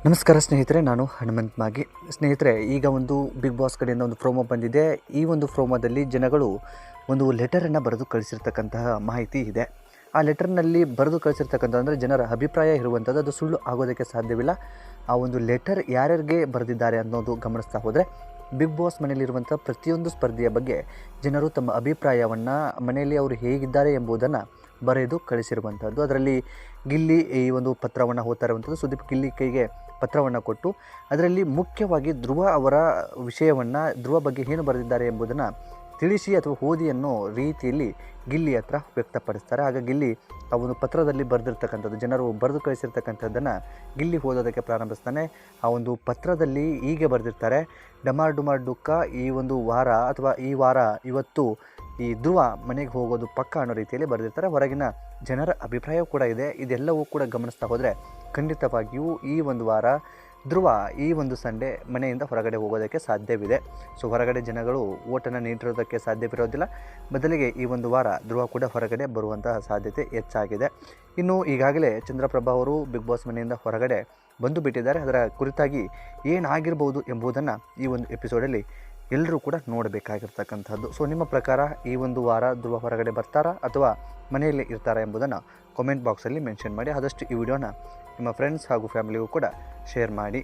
ನಮಸ್ಕಾರ ಸ್ನೇಹಿತರೆ, ನಾನು ಹನುಮಂತ್ ಮಾಗಿ. ಸ್ನೇಹಿತರೆ, ಈಗ ಒಂದು ಬಿಗ್ ಬಾಸ್ ಕಡೆಯಿಂದ ಒಂದು ಪ್ರೋಮೋ ಬಂದಿದೆ. ಈ ಒಂದು ಪ್ರೋಮೋದಲ್ಲಿ ಜನಗಳು ಒಂದು ಲೆಟರನ್ನು ಬರೆದು ಕಳಿಸಿರ್ತಕ್ಕಂತಹ ಮಾಹಿತಿ ಇದೆ. ಆ ಲೆಟರ್ನಲ್ಲಿ ಬರೆದು ಕಳಿಸಿರ್ತಕ್ಕಂಥ ಅಂದರೆ ಜನರ ಅಭಿಪ್ರಾಯ ಇರುವಂಥದ್ದು, ಅದು ಸುಳ್ಳು ಆಗೋದಕ್ಕೆ ಸಾಧ್ಯವಿಲ್ಲ. ಆ ಒಂದು ಲೆಟರ್ ಯಾರ್ಯಾರಿಗೆ ಬರೆದಿದ್ದಾರೆ ಅನ್ನೋದು ಗಮನಿಸ್ತಾ ಹೋದರೆ, ಬಿಗ್ ಬಾಸ್ ಮನೆಯಲ್ಲಿರುವಂಥ ಪ್ರತಿಯೊಂದು ಸ್ಪರ್ಧೆಯ ಬಗ್ಗೆ ಜನರು ತಮ್ಮ ಅಭಿಪ್ರಾಯವನ್ನು ಮನೆಯಲ್ಲಿ ಅವರು ಹೇಗಿದ್ದಾರೆ ಎಂಬುದನ್ನು ಬರೆದು ಕಳಿಸಿರುವಂಥದ್ದು. ಅದರಲ್ಲಿ ಗಿಲ್ಲಿ ಈ ಒಂದು ಪತ್ರವನ್ನು ಓದ್ತಾ ಇರುವಂಥದ್ದು. ಸುದೀಪ್ ಗಿಲ್ಲಿ ಕೈಗೆ ಪತ್ರವನ್ನು ಕೊಟ್ಟು ಅದರಲ್ಲಿ ಮುಖ್ಯವಾಗಿ ಧ್ರುವ ಅವರ ವಿಷಯವನ್ನು, ಧ್ರುವ ಬಗ್ಗೆ ಏನು ಬರೆದಿದ್ದಾರೆ ಎಂಬುದನ್ನು ತಿಳಿಸಿ ಅಥವಾ ಓದಿ ಅನ್ನೋ ರೀತಿಯಲ್ಲಿ ಗಿಲ್ಲಿ ಹತ್ರ ವ್ಯಕ್ತಪಡಿಸ್ತಾರೆ. ಆಗ ಗಿಲ್ಲಿ ಆ ಒಂದು ಪತ್ರದಲ್ಲಿ ಬರೆದಿರ್ತಕ್ಕಂಥದ್ದು, ಜನರು ಬರೆದು ಕಳಿಸಿರ್ತಕ್ಕಂಥದ್ದನ್ನು ಗಿಲ್ಲಿ ಓದೋದಕ್ಕೆ ಪ್ರಾರಂಭಿಸ್ತಾನೆ. ಆ ಒಂದು ಪತ್ರದಲ್ಲಿ ಹೀಗೆ ಬರೆದಿರ್ತಾರೆ: ಡಮಾರ್ ಡುಮಾರ್ ಡುಕ್ಕ, ಈ ಒಂದು ವಾರ ಅಥವಾ ಈ ವಾರ ಇವತ್ತು ಈ ಧ್ರುವ ಮನೆಗೆ ಹೋಗೋದು ಪಕ್ಕ ಅನ್ನೋ ರೀತಿಯಲ್ಲಿ ಬರೆದಿರ್ತಾರೆ. ಹೊರಗಿನ ಜನರ ಅಭಿಪ್ರಾಯ ಕೂಡ ಇದೆ. ಇದೆಲ್ಲವೂ ಕೂಡ ಗಮನಿಸ್ತಾ ಹೋದರೆ ಖಂಡಿತವಾಗಿಯೂ ಈ ಒಂದು ವಾರ ಧ್ರುವ ಈ ಒಂದು ಸಂಡೇ ಮನೆಯಿಂದ ಹೊರಗಡೆ ಹೋಗೋದಕ್ಕೆ ಸಾಧ್ಯವಿದೆ. ಸೊ ಹೊರಗಡೆ ಜನಗಳು ಓಟನ್ನು ನೀಡಿರೋದಕ್ಕೆ ಸಾಧ್ಯವಿರೋದಿಲ್ಲ. ಬದಲಿಗೆ ಈ ಒಂದು ವಾರ ಧ್ರುವ ಕೂಡ ಹೊರಗಡೆ ಬರುವಂತಹ ಸಾಧ್ಯತೆ ಹೆಚ್ಚಾಗಿದೆ. ಇನ್ನು ಈಗಾಗಲೇ ಚಂದ್ರಪ್ರಭಾ ಅವರು ಬಿಗ್ ಬಾಸ್ ಮನೆಯಿಂದ ಹೊರಗಡೆ ಬಂದು ಬಿಟ್ಟಿದ್ದಾರೆ. ಅದರ ಕುರಿತಾಗಿ ಏನಾಗಿರ್ಬೋದು ಎಂಬುದನ್ನು ಈ ಒಂದು ಎಪಿಸೋಡಲ್ಲಿ ಎಲ್ಲರೂ ಕೂಡ ನೋಡಬೇಕಾಗಿರ್ತಕ್ಕಂಥದ್ದು. ಸೊ ನಿಮ್ಮ ಪ್ರಕಾರ ಈ ಒಂದು ವಾರ ಧ್ರುವ ಹೊರಗಡೆ ಬರ್ತಾರಾ ಅಥವಾ ಮನೆಯಲ್ಲೇ ಇರ್ತಾರಾ ಎಂಬುದನ್ನು ಕಾಮೆಂಟ್ ಬಾಕ್ಸಲ್ಲಿ ಮೆನ್ಷನ್ ಮಾಡಿ. ಆದಷ್ಟು ಈ ವಿಡಿಯೋನ ನಿಮ್ಮ ಫ್ರೆಂಡ್ಸ್ ಹಾಗೂ ಫ್ಯಾಮಿಲಿಗೂ ಕೂಡ ಶೇರ್ ಮಾಡಿ.